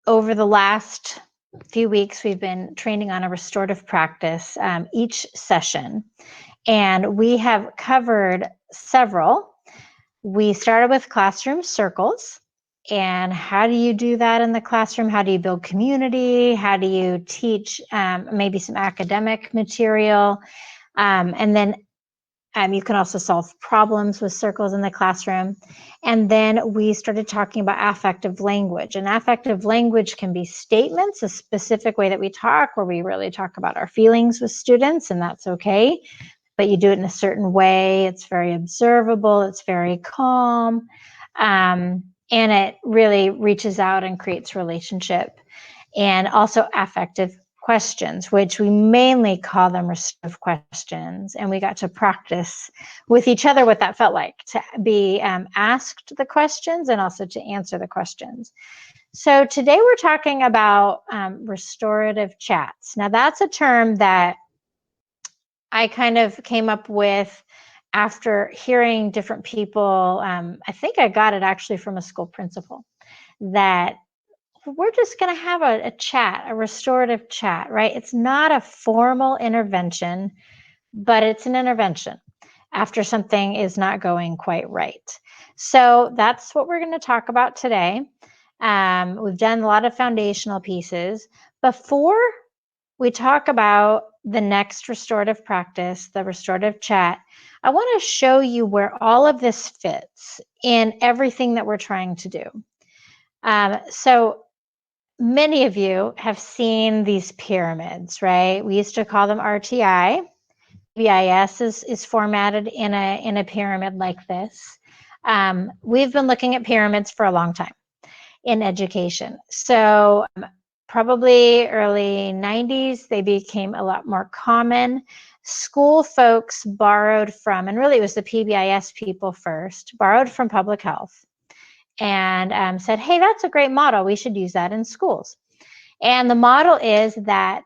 over the last few weeks, we've been training on a restorative practice each session, and we have covered several. We started with classroom circles, and how do you do that in the classroom? How do you build community? How do you teach maybe some academic material? And then you can also solve problems with circles in the classroom. And then we started talking about affective language. And affective language can be statements, a specific way that we talk, where we really talk about our feelings with students, and that's okay. But you do it in a certain way. It's very observable. It's very calm. And it really reaches out and creates relationship. And also affective questions, which we mainly call them restorative questions. And we got to practice with each other what that felt like, to be asked the questions and also to answer the questions. So today we're talking about restorative chats. Now that's a term that I kind of came up with after hearing different people. I think I got it actually from a school principal, that we're just going to have a chat, a restorative chat, right? It's not a formal intervention, but it's an intervention after something is not going quite right. So that's what we're going to talk about today. We've done a lot of foundational pieces. Before we talk about the next restorative practice, the restorative chat, I want to show you where all of this fits in everything that we're trying to do. So many of you have seen these pyramids, right? We used to call them RTI. TIVIS is formatted in a pyramid like this. We've been looking at pyramids for a long time in education. So probably early 90s, they became a lot more common. School folks borrowed from, and really it was the PBIS people first, borrowed from public health and said, hey, that's a great model. We should use that in schools. And the model is that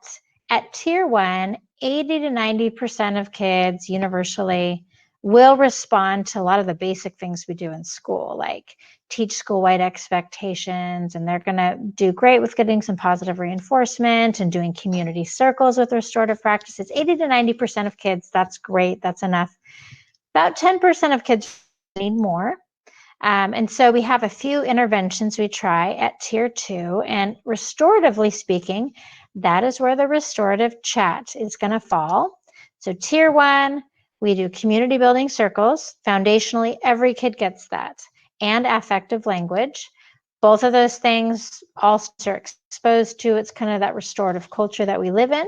at tier 1, 80 to 90% of kids universally will respond to a lot of the basic things we do in school, like teach school-wide expectations, and they're going to do great with getting some positive reinforcement and doing community circles with restorative practices. 80 to 90% of kids, that's great, that's enough. About 10% of kids need more. And so we have a few interventions we try at tier 2, and restoratively speaking, that is where the restorative chat is going to fall. So tier 1, we do community building circles. Foundationally, every kid gets that, and affective language. Both of those things all are exposed to. It's kind of that restorative culture that we live in.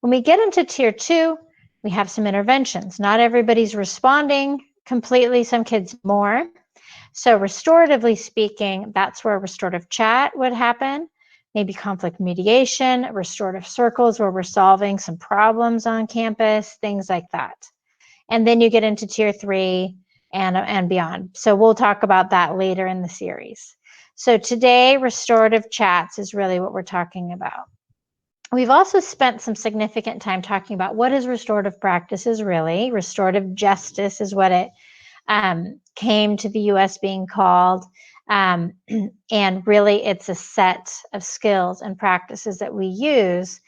When we get into tier 2, we have some interventions. Not everybody's responding completely. Some kids more. So restoratively speaking, that's where restorative chat would happen. Maybe conflict mediation, restorative circles where we're solving some problems on campus, things like that. And then you get into tier 3 and beyond. So we'll talk about that later in the series. So today, restorative chats is really what we're talking about. We've also spent some significant time talking about what is restorative practices really. Restorative justice is what it came to the US being called. And really it's a set of skills and practices that we use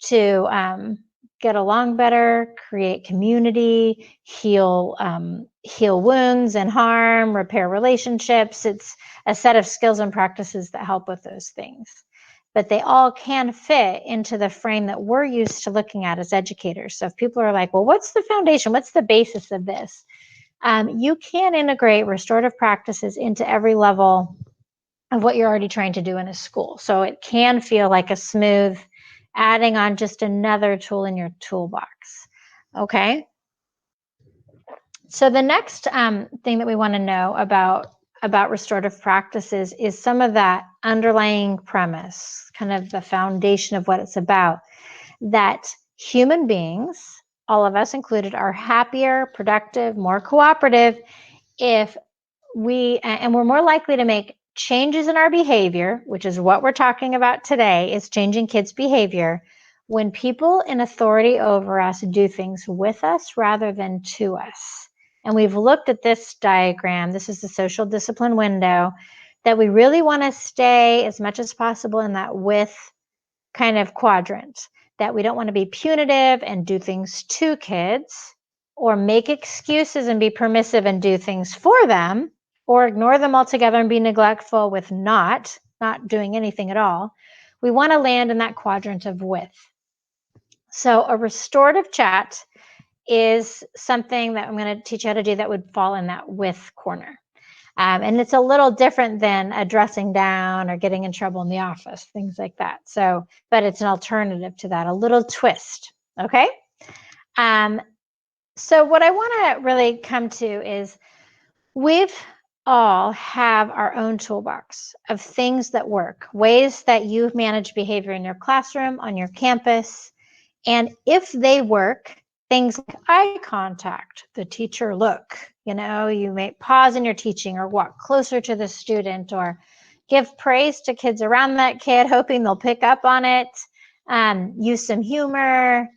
to get along better, create community, heal wounds and harm, repair relationships. It's a set of skills and practices that help with those things. But they all can fit into the frame that we're used to looking at as educators. So if people are like, well, what's the foundation? What's the basis of this? You can integrate restorative practices into every level of what you're already trying to do in a school. So it can feel like a smooth adding on just another tool in your toolbox. Okay. So the next thing that we want to know about restorative practices is some of that underlying premise, kind of the foundation of what it's about, that human beings, all of us included, are happier, productive, more cooperative if and we're more likely to make changes in our behavior, which is what we're talking about today, is changing kids' behavior, when people in authority over us do things with us rather than to us. And we've looked at this diagram. This is the social discipline window that we really want to stay as much as possible in that with kind of quadrant, that we don't want to be punitive and do things to kids, or make excuses and be permissive and do things for them, or ignore them altogether and be neglectful with not doing anything at all. We want to land in that quadrant of with. So a restorative chat is something that I'm going to teach you how to do that would fall in that with corner. And it's a little different than addressing down or getting in trouble in the office, things like that. So, but it's an alternative to that, a little twist. Okay. So what I want to really come to is we've all have our own toolbox of things that work, ways that you manage behavior in your classroom, on your campus. And if they work, things like eye contact, the teacher look, you may pause in your teaching or walk closer to the student or give praise to kids around that kid, hoping they'll pick up on it. Use some humor,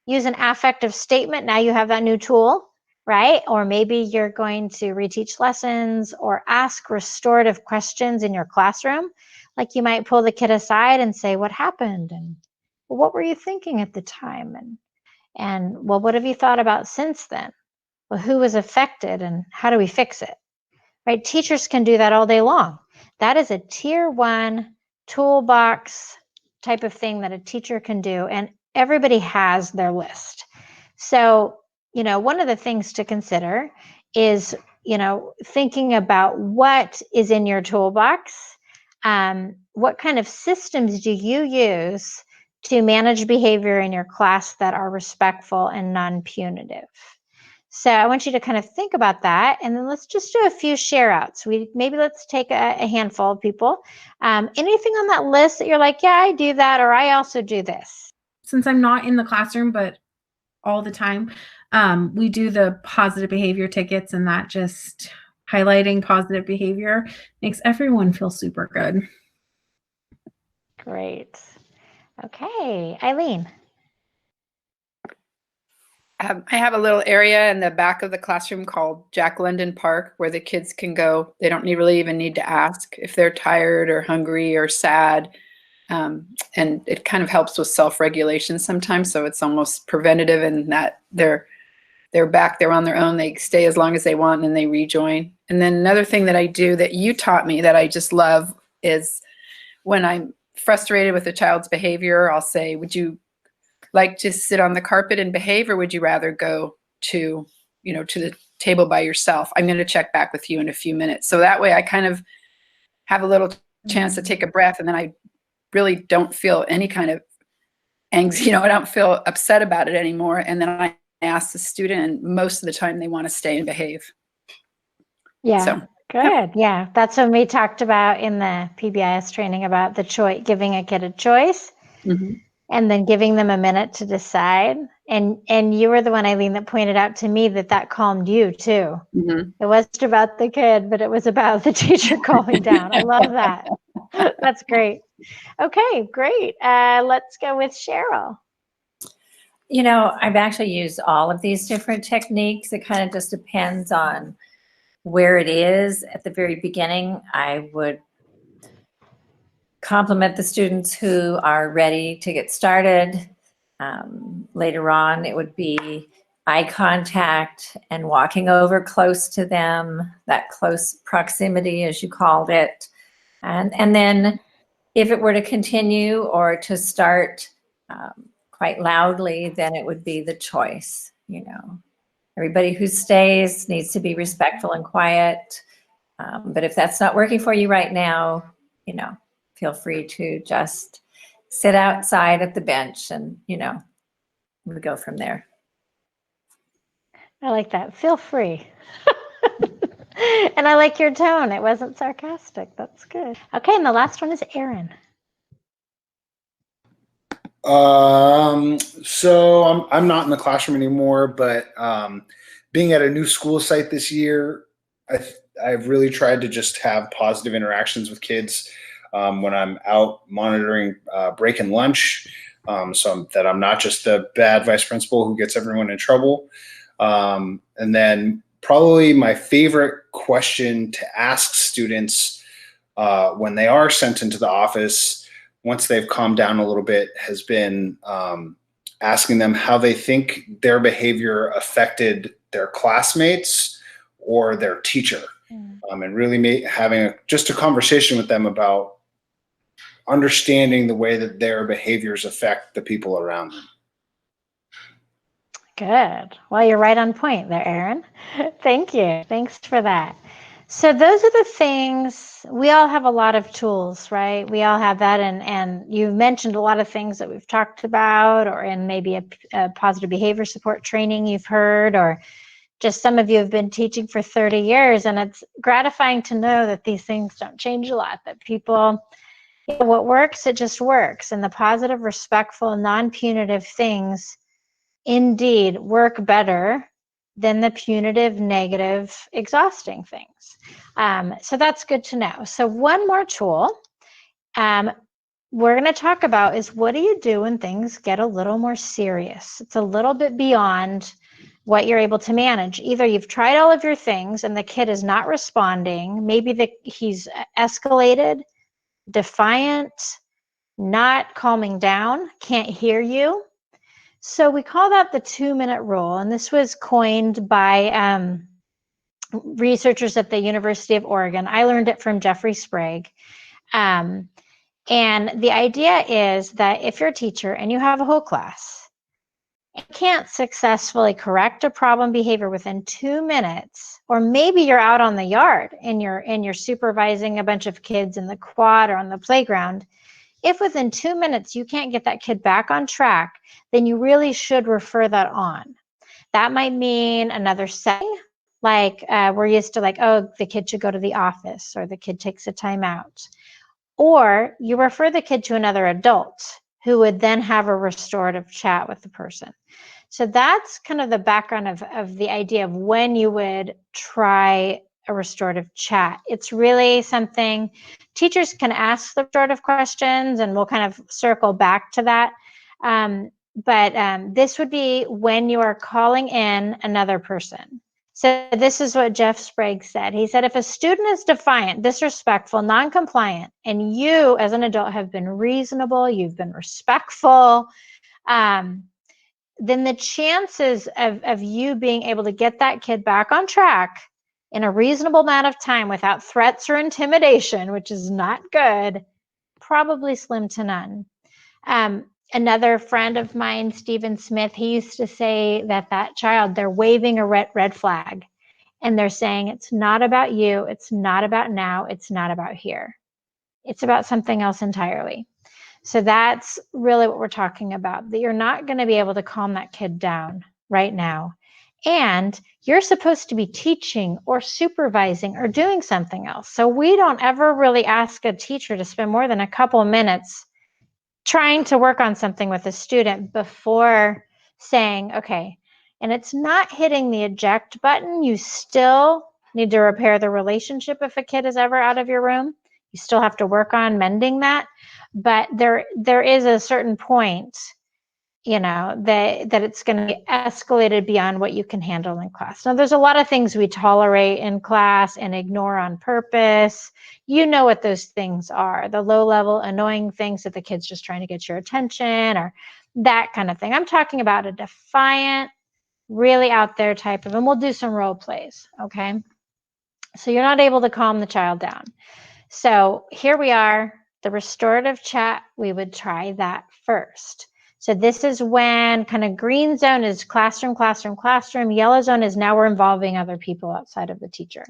use an affective statement. Now you have that new tool, right? Or maybe you're going to reteach lessons or ask restorative questions in your classroom. Like you might pull the kid aside and say, what happened? And well, what were you thinking at the time? And well, what have you thought about since then? Well, who was affected and how do we fix it? Right? Teachers can do that all day long. That is a tier 1 toolbox type of thing that a teacher can do. And everybody has their list. So, one of the things to consider is, thinking about what is in your toolbox. What kind of systems do you use to manage behavior in your class that are respectful and non-punitive? So I want you to kind of think about that, and then let's just do a few share outs. Let's take a handful of people. Anything on that list that you're like, yeah, I do that, or I also do this? Since I'm not in the classroom, but all the time, we do the positive behavior tickets, and that just highlighting positive behavior makes everyone feel super good. Great. Okay, Eileen. I have a little area in the back of the classroom called Jack London Park where the kids can go. They don't really even need to ask if they're tired or hungry or sad. And it kind of helps with self-regulation sometimes. So it's almost preventative in that they're back there on their own. They stay as long as they want and then they rejoin. And then another thing that I do that you taught me that I just love is when I'm frustrated with a child's behavior, I'll say, would you like to sit on the carpet and behave, or would you rather go to the table by yourself? I'm going to check back with you in a few minutes. So that way I kind of have a little chance to take a breath, and then I really don't feel any kind of anxiety, I don't feel upset about it anymore. And then I ask the student, and most of the time they want to stay and behave. Yeah. So, good. Yeah. That's when we talked about in the PBIS training about the choice, giving a kid a choice. Mm-hmm. And then giving them a minute to decide. And you were the one, Eileen, that pointed out to me that calmed you too. Mm-hmm. It wasn't about the kid, but it was about the teacher calming down. I love that. That's great. Okay, great. Let's go with Cheryl. I've actually used all of these different techniques. It kind of just depends on where it is. At the very beginning, I would compliment the students who are ready to get started. Later on, it would be eye contact and walking over close to them, that close proximity, as you called it. And then if it were to continue or to start quite loudly, then it would be the choice. Everybody who stays needs to be respectful and quiet. But if that's not working for you right now, feel free to just sit outside at the bench and, we go from there. I like that. Feel free. And I like your tone. It wasn't sarcastic. That's good. Okay, and the last one is Aaron. So I'm not in the classroom anymore, but being at a new school site this year, I've really tried to just have positive interactions with kids when I'm out monitoring break and lunch, so that I'm not just the bad vice principal who gets everyone in trouble. And then probably my favorite question to ask students when they are sent into the office, once they've calmed down a little bit, has been asking them how they think their behavior affected their classmates or their teacher. And really having just a conversation with them about understanding the way that their behaviors affect the people around them. Good. Well, you're right on point there, Aaron. Thank you. Thanks for that. So those are the things, we all have a lot of tools, right? We all have that. And you've mentioned a lot of things that we've talked about, or in maybe a positive behavior support training you've heard, or just some of you have been teaching for 30 years. And it's gratifying to know that these things don't change a lot, that people, what works, it just works. And the positive, respectful, non-punitive things indeed work better than the punitive, negative, exhausting things. So that's good to know. So one more tool we're going to talk about is, what do you do when things get a little more serious? It's a little bit beyond what you're able to manage. Either you've tried all of your things and the kid is not responding. Maybe he's escalated, defiant, not calming down, can't hear you. So we call that the 2-minute roll. And this was coined by researchers at the University of Oregon. I learned it from Jeffrey Sprague. And the idea is that if you're a teacher and you have a whole class, you can't successfully correct a problem behavior within 2 minutes, or maybe you're out on the yard and you're supervising a bunch of kids in the quad or on the playground. If within 2 minutes you can't get that kid back on track, then you really should refer that on. That might mean another setting, like we're used to, like, oh, the kid should go to the office, or the kid takes a timeout. Or you refer the kid to another adult who would then have a restorative chat with the person. So that's kind of the background of the idea of when you would try a restorative chat. It's really something teachers can ask the restorative questions, and we'll kind of circle back to that. But this would be when you are calling in another person. So this is what Jeff Sprague said. He said, if a student is defiant, disrespectful, non-compliant, and you as an adult have been reasonable, you've been respectful, then the chances of you being able to get that kid back on track in a reasonable amount of time without threats or intimidation, which is not good, probably slim to none. Another friend of mine, Stephen Smith, he used to say that child, they're waving a red flag, and they're saying, it's not about you, it's not about now, it's not about here. It's about something else entirely. So that's really what we're talking about, that you're not going to be able to calm that kid down right now. And you're supposed to be teaching or supervising or doing something else. So we don't ever really ask a teacher to spend more than a couple of minutes trying to work on something with a student before saying, okay, and it's not hitting the eject button. You still need to repair the relationship if a kid is ever out of your room. You still have to work on mending that. But there is a certain point, that it's going to be escalated beyond what you can handle in class. Now, there's a lot of things we tolerate in class and ignore on purpose. You know what those things are, the low-level annoying things that the kid's just trying to get your attention, or that kind of thing. I'm talking about a defiant, really out there type of, and we'll do some role plays, okay? So you're not able to calm the child down. So here we are, the restorative chat, we would try that first. So this is when kind of green zone is classroom, classroom, classroom. Yellow zone is now we're involving other people outside of the teacher.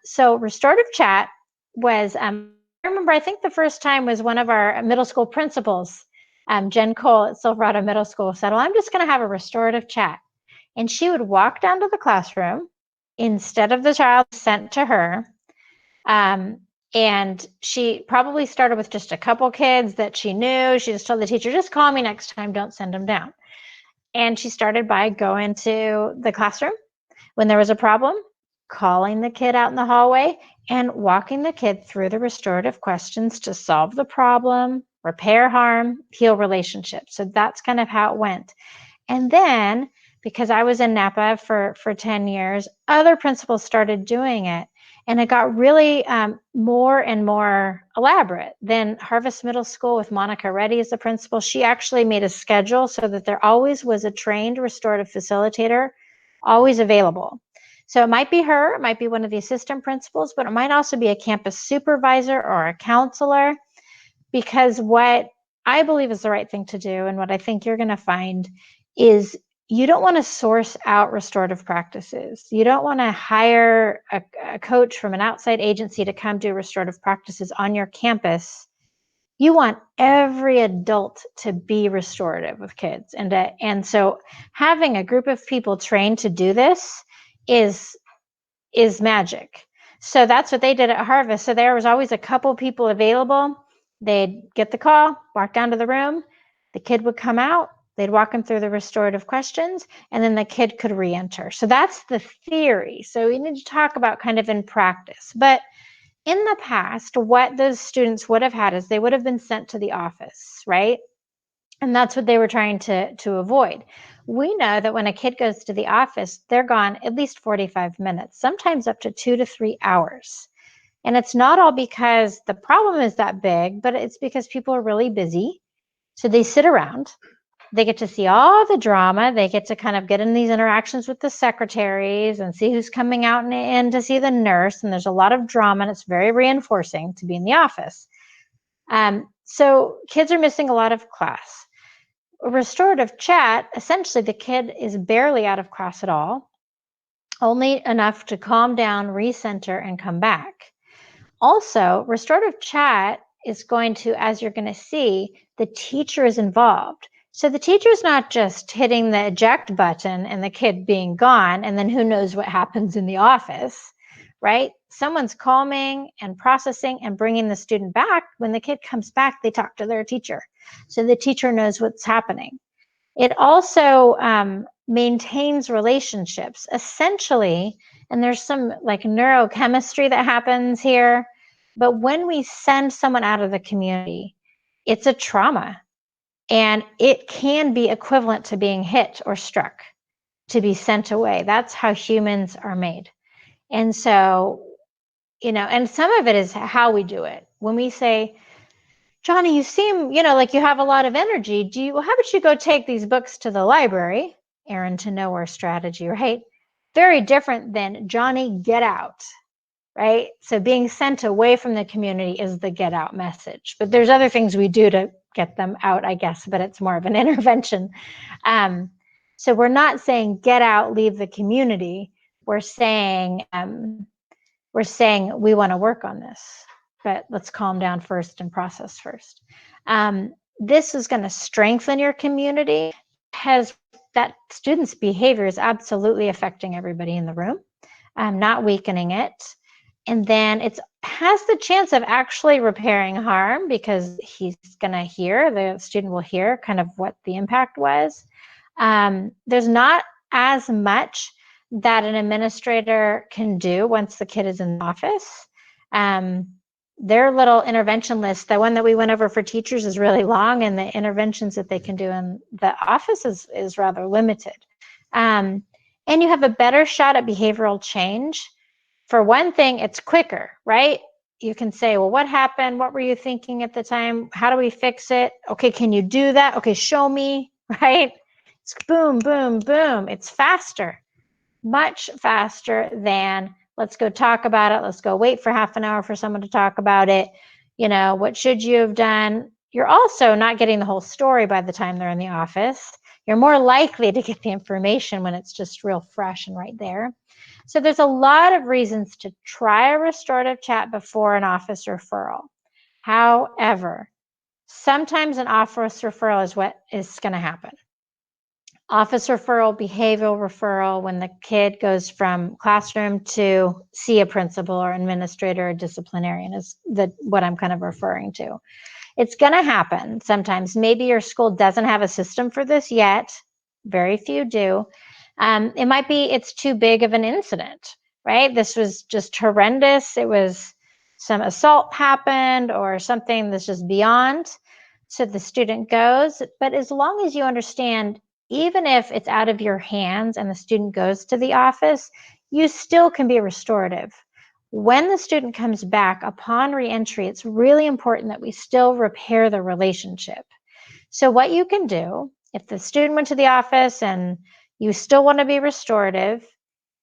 So restorative chat was, I remember, I think the first time was one of our middle school principals, Jen Cole at Silverado Middle School, said, well, I'm just going to have a restorative chat. And she would walk down to the classroom instead of the child sent to her. And she probably started with just a couple kids that she knew. She just told the teacher, just call me next time, don't send them down. And she started by going to the classroom when there was a problem, calling the kid out in the hallway, and walking the kid through the restorative questions to solve the problem, repair harm, heal relationships. So that's kind of how it went. And then, because I was in Napa for 10 years, other principals started doing it. And it got really more and more elaborate. Then Harvest Middle School with Monica Reddy as the principal, she actually made a schedule so that there always was a trained restorative facilitator always available. So it might be her, it might be one of the assistant principals, but it might also be a campus supervisor or a counselor, because what I believe is the right thing to do, and what I think you're going to find, is you don't want to source out restorative practices. You don't want to hire a coach from an outside agency to come do restorative practices on your campus. You want every adult to be restorative with kids. And so having a group of people trained to do this is magic. So that's what they did at Harvest. So there was always a couple people available. They'd get the call, walk down to the room, the kid would come out, they'd walk them through the restorative questions, and then the kid could re-enter. So that's the theory. So we need to talk about kind of in practice. But in the past, what those students would have had is they would have been sent to the office, right? And that's what they were trying to avoid. We know that when a kid goes to the office, they're gone at least 45 minutes, sometimes up to 2 to 3 hours. And it's not all because the problem is that big, but it's because people are really busy. So they sit around, they get to see all the drama, they get to kind of get in these interactions with the secretaries and see who's coming out and in to see the nurse. And there's a lot of drama, and it's very reinforcing to be in the office. So kids are missing a lot of class. A restorative chat, essentially the kid is barely out of class at all, only enough to calm down, recenter, and come back. Also, restorative chat is going to, as you're going to see, the teacher is involved. So the teacher is not just hitting the eject button and the kid being gone, and then who knows what happens in the office, right? Someone's calming and processing and bringing the student back. When the kid comes back, they talk to their teacher. So the teacher knows what's happening. It also maintains relationships, essentially, and there's some like neurochemistry that happens here. But when we send someone out of the community, it's a trauma. And it can be equivalent to being hit or struck, to be sent away. That's how humans are made. And so, and some of it is how we do it. When we say, Johnny, you seem, like you have a lot of energy. How about you go take these books to the library? Aaron to nowhere strategy, right? Very different than Johnny, get out, right? So being sent away from the community is the get out message. But there's other things we do to get them out, I guess, but it's more of an intervention. So we're not saying get out, leave the community. We're saying we want to work on this, but let's calm down first and process first. This is going to strengthen your community, because that student's behavior is absolutely affecting everybody in the room, not weakening it. And then it has the chance of actually repairing harm, because he's going to hear, the student will hear kind of what the impact was. There's not as much that an administrator can do once the kid is in the office. Their little intervention list, the one that we went over for teachers, is really long, and the interventions that they can do in the office is rather limited. And you have a better shot at behavioral change. For one thing, it's quicker, right? You can say, well, what happened? What were you thinking at the time? How do we fix it? Okay, can you do that? Okay, show me, right? It's boom, boom, boom. It's faster, much faster than let's go talk about it. Let's go wait for half an hour for someone to talk about it. What should you have done? You're also not getting the whole story by the time they're in the office. You're more likely to get the information when it's just real fresh and right there. So there's a lot of reasons to try a restorative chat before an office referral. However, sometimes an office referral is what is going to happen. Office referral, behavioral referral, when the kid goes from classroom to see a principal or administrator or disciplinarian, is what I'm kind of referring to. It's going to happen sometimes. Maybe your school doesn't have a system for this yet. Very few do. It might be it's too big of an incident, right? This was just horrendous. It was some assault happened or something that's just beyond. So the student goes. But as long as you understand, even if it's out of your hands and the student goes to the office, you still can be restorative. when the student comes back upon reentry, it's really important that we still repair the relationship. So what you can do, if the student went to the office and you still want to be restorative,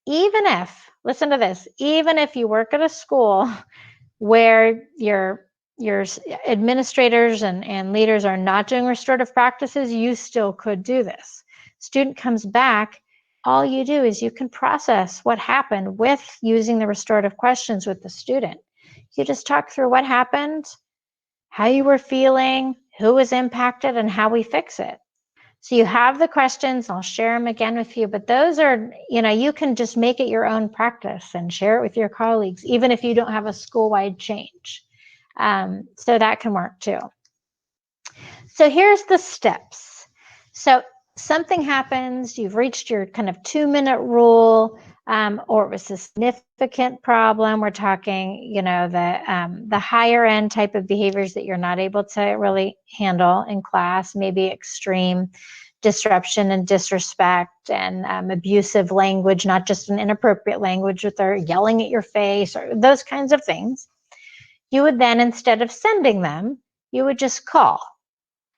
even if, listen to this, even if you work at a school where your administrators and leaders are not doing restorative practices, you still could do this. Student comes back, all you do is you can process what happened with using the restorative questions with the student. You just talk through what happened, how you were feeling, who was impacted, and how we fix it. So you have the questions, I'll share them again with you, but those are, you can just make it your own practice and share it with your colleagues, even if you don't have a school-wide change. So that can work too. So here's the steps. So something happens, you've reached your kind of 2-minute rule, or it was a significant problem. We're talking, the higher end type of behaviors that you're not able to really handle in class, maybe extreme disruption and disrespect and abusive language, not just an inappropriate language with their yelling at your face or those kinds of things. You would then, instead of sending them, you would just call.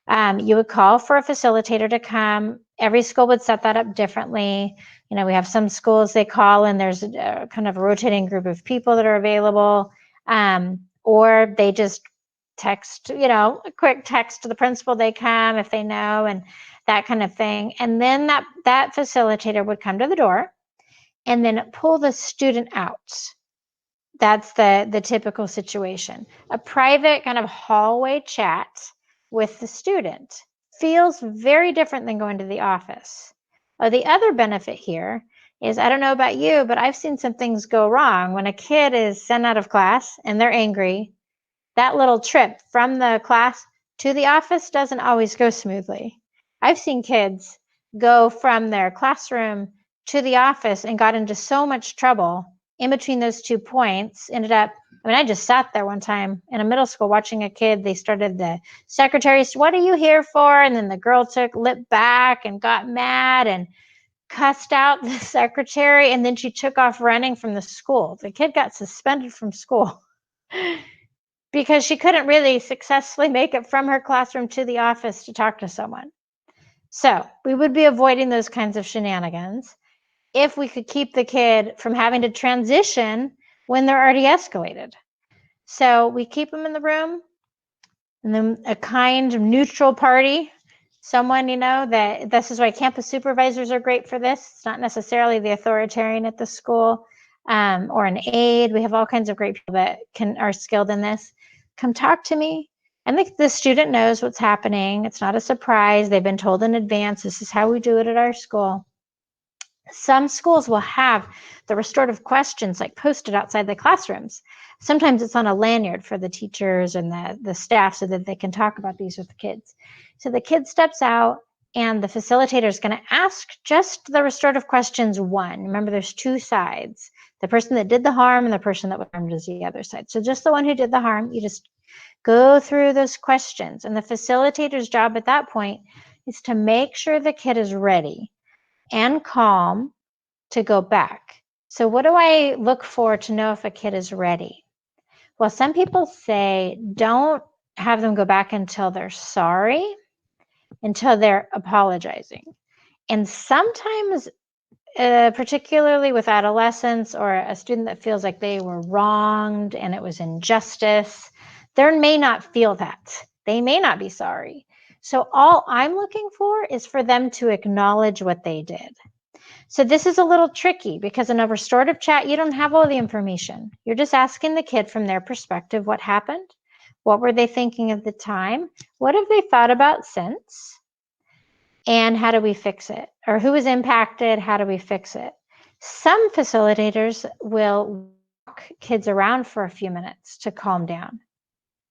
You would call for a facilitator to come. Every school would set that up differently. We have some schools they call and there's a kind of a rotating group of people that are available, or they just text, a quick text to the principal, they come if they know, and that kind of thing. And then that facilitator would come to the door and then pull the student out. That's the typical situation. A private kind of hallway chat with the student feels very different than going to the office. The other benefit here is, I don't know about you, but I've seen some things go wrong. When a kid is sent out of class and they're angry, that little trip from the class to the office doesn't always go smoothly. I've seen kids go from their classroom to the office and got into so much trouble in between those 2 points. I just sat there one time in a middle school watching a kid. They started the secretary, "What are you here for?" And then the girl leapt back and got mad and cussed out the secretary. And then she took off running from the school. The kid got suspended from school because she couldn't really successfully make it from her classroom to the office to talk to someone. So we would be avoiding those kinds of shenanigans if we could keep the kid from having to transition when they're already escalated. So we keep them in the room, and then a kind, neutral party, someone, that this is why campus supervisors are great for this. It's not necessarily the authoritarian at the school, or an aide. We have all kinds of great people that are skilled in this. Come talk to me. And the student knows what's happening. It's not a surprise. They've been told in advance, this is how we do it at our school. Some schools will have the restorative questions posted outside the classrooms. Sometimes it's on a lanyard for the teachers and the staff so that they can talk about these with the kids. So the kid steps out and the facilitator is going to ask just the restorative questions one. Remember, there's 2 sides. The person that did the harm and the person that was harmed is the other side. So just the one who did the harm, you just go through those questions. And the facilitator's job at that point is to make sure the kid is ready and calm to go back. So what do I look for to know if a kid is ready? Well, some people say don't have them go back until they're sorry, until they're apologizing. And sometimes, particularly with adolescents or a student that feels like they were wronged and it was injustice, they may not feel that. They may not be sorry. So all I'm looking for is for them to acknowledge what they did. So this is a little tricky because in a restorative chat, you don't have all the information. You're just asking the kid from their perspective what happened, what were they thinking at the time, what have they thought about since, and how do we fix it? Or who was impacted, how do we fix it? Some facilitators will walk kids around for a few minutes to calm down.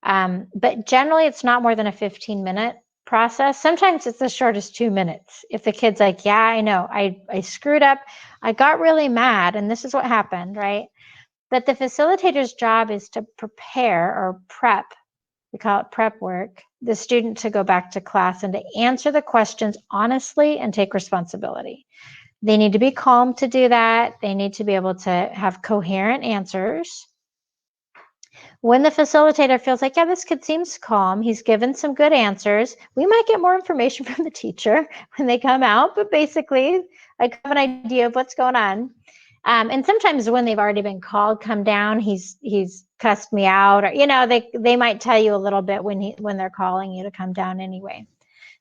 But generally, it's not more than a 15-minute process. Sometimes it's as short as 2 minutes. If the kid's like, yeah, I know, I screwed up, I got really mad, and this is what happened, right? But the facilitator's job is to prepare or prep, we call it prep work, the student to go back to class and to answer the questions honestly and take responsibility. They need to be calm to do that. They need to be able to have coherent answers. When the facilitator feels like, yeah, this kid seems calm, he's given some good answers, we might get more information from the teacher when they come out, but basically I have an idea of what's going on. And sometimes when they've already been called, come down, he's cussed me out, or, you know, they might tell you a little bit when they're calling you to come down anyway,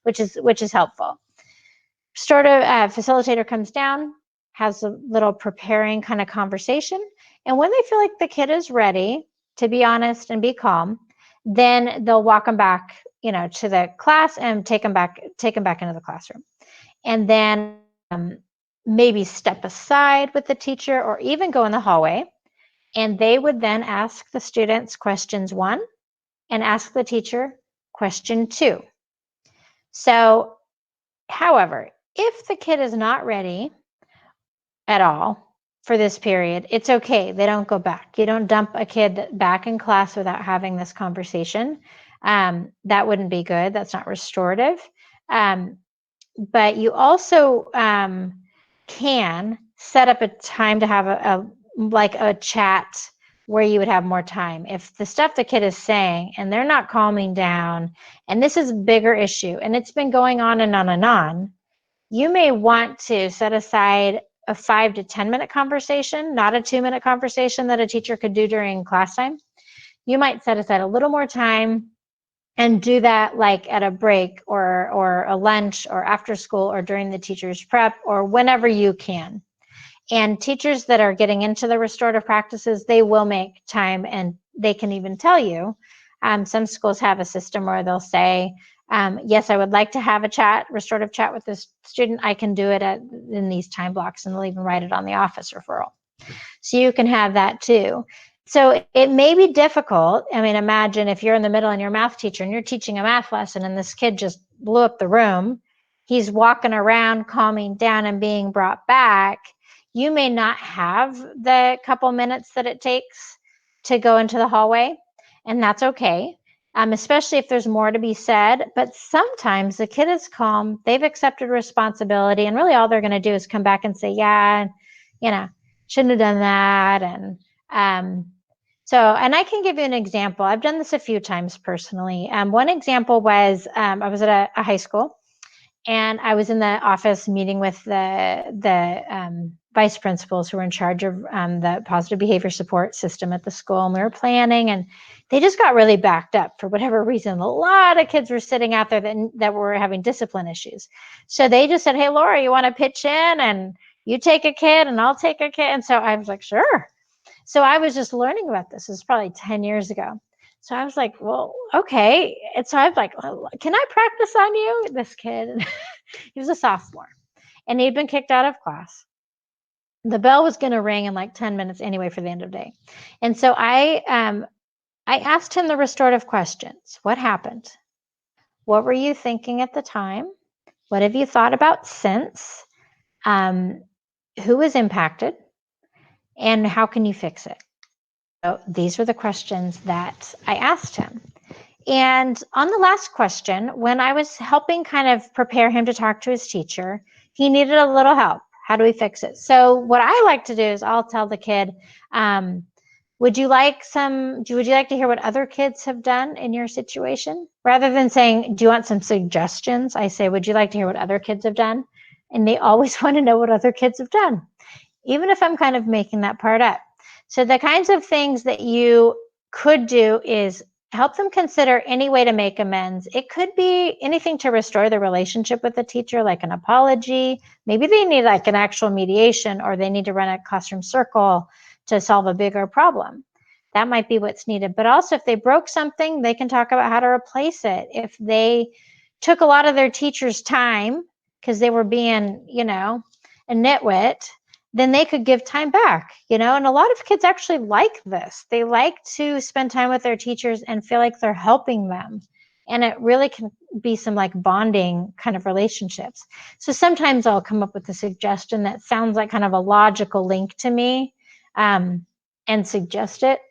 which is helpful. Restorative facilitator comes down, has a little preparing kind of conversation. And when they feel like the kid is ready to be honest and be calm, then they'll walk them back, you know, to the class and take them back into the classroom. And then maybe step aside with the teacher or even go in the hallway. And they would then ask the students questions 1 and ask the teacher question 2. So, however, if the kid is not ready at all for this period, it's okay. They don't go back. You don't dump a kid back in class without having this conversation. That wouldn't be good. That's not restorative. But you also can set up a time to have a chat where you would have more time. If the stuff the kid is saying and they're not calming down, and this is a bigger issue, and it's been going on and on and on, you may want to set aside a 5 to 10 minute conversation, not a 2-minute conversation that a teacher could do during class time. You might set aside a little more time and do that like at a break or a lunch or after school or during the teacher's prep or whenever you can. And teachers that are getting into the restorative practices, they will make time, and they can even tell you. Some schools have a system where they'll say, yes, I would like to have a restorative chat with this student. I can do it in these time blocks, and they'll even write it on the office referral. So you can have that too. So it may be difficult. I mean, imagine if you're in the middle and you're a math teacher and you're teaching a math lesson and this kid just blew up the room. He's walking around, calming down and being brought back. You may not have the couple minutes that it takes to go into the hallway, and that's okay. Especially if there's more to be said. But sometimes the kid is calm, they've accepted responsibility, and really all they're going to do is come back and say, yeah, you know, shouldn't have done that. And and I can give you an example. I've done this a few times personally. One example was I was at a high school, and I was in the office meeting with the vice principals who were in charge of the positive behavior support system at the school. And we were planning, and they just got really backed up for whatever reason. A lot of kids were sitting out there that were having discipline issues. So they just said, hey, Laura, you want to pitch in? And you take a kid and I'll take a kid. And so I was like, sure. So I was just learning about this. It was probably 10 years ago. So I was like, well, okay. And so I was like, can I practice on you? This kid, he was a sophomore, and he'd been kicked out of class. The bell was going to ring in like 10 minutes anyway for the end of the day. And so I asked him the restorative questions. What happened? What were you thinking at the time? What have you thought about since? Who was impacted? And how can you fix it? So these were the questions that I asked him. And on the last question, when I was helping kind of prepare him to talk to his teacher, he needed a little help. How do we fix it? So what I like to do is I'll tell the kid, would you like to hear what other kids have done in your situation? Rather than saying, do you want some suggestions? I say, would you like to hear what other kids have done? And they always want to know what other kids have done, even if I'm kind of making that part up. So the kinds of things that you could do is help them consider any way to make amends. It could be anything to restore the relationship with the teacher, like an apology. Maybe they need like an actual mediation, or they need to run a classroom circle to solve a bigger problem. That might be what's needed. But also, if they broke something, they can talk about how to replace it. If they took a lot of their teacher's time because they were being, a nitwit, then they could give time back, and a lot of kids actually like this. They like to spend time with their teachers and feel like they're helping them. And it really can be some like bonding kind of relationships. So sometimes I'll come up with a suggestion that sounds like kind of a logical link to me, and suggest it.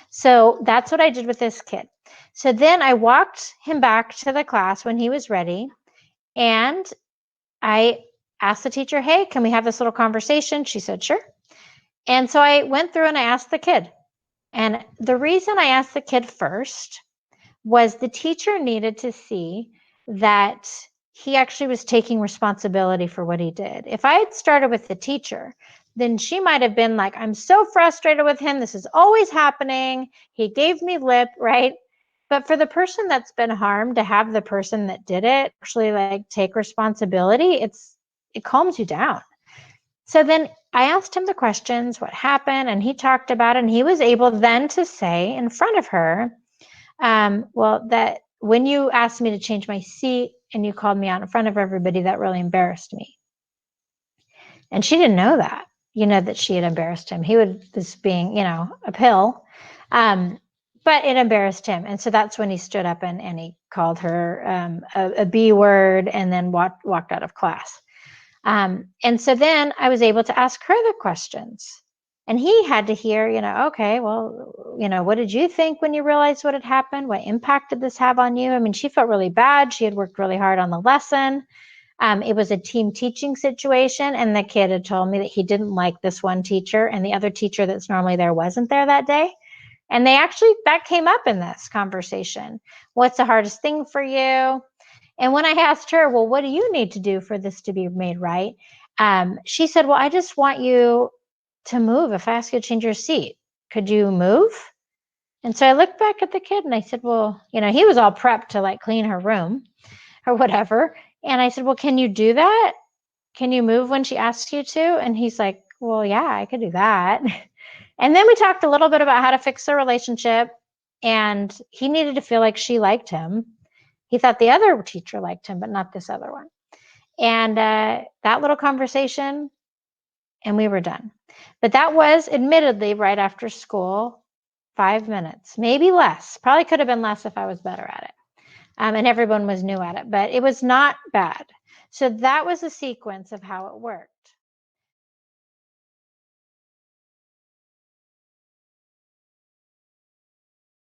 So that's what I did with this kid. So then I walked him back to the class when he was ready, and I asked the teacher, hey, can we have this little conversation? She said, sure. And so I went through and I asked the kid, And the reason I asked the kid first was the teacher needed to see that he actually was taking responsibility for what he did. If I had started with the teacher, then she might have been like, I'm so frustrated with him. This is always happening. He gave me lip, right? But for the person that's been harmed, to have the person that did it actually like take responsibility, it calms you down. So then I asked him the questions, what happened, and he talked about it, and he was able then to say in front of her, well, that when you asked me to change my seat and you called me out in front of everybody, that really embarrassed me. And she didn't know that, that she had embarrassed him. He was being, a pill. But it embarrassed him. And so that's when he stood up and he called her a B word and then walked out of class. And so then I was able to ask her the questions. And he had to hear, okay, well, what did you think when you realized what had happened? What impact did this have on you? I mean, she felt really bad. She had worked really hard on the lesson. It was a team teaching situation. And the kid had told me that he didn't like this one teacher and the other teacher that's normally there wasn't there that day. And that came up in this conversation. What's the hardest thing for you? And when I asked her, well, what do you need to do for this to be made right? She said, well, I just want you to move. If I ask you to change your seat, could you move? And so I looked back at the kid and I said, well, he was all prepped to like clean her room or whatever. And I said, well, can you do that? Can you move when she asks you to? And he's like, well, yeah, I could do that. And then we talked a little bit about how to fix the relationship. And he needed to feel like she liked him. He thought the other teacher liked him, but not this other one. And that little conversation, and we were done. But that was admittedly right after school, 5 minutes, maybe less. Probably could have been less if I was better at it. And everyone was new at it, but it was not bad. So that was a sequence of how it worked.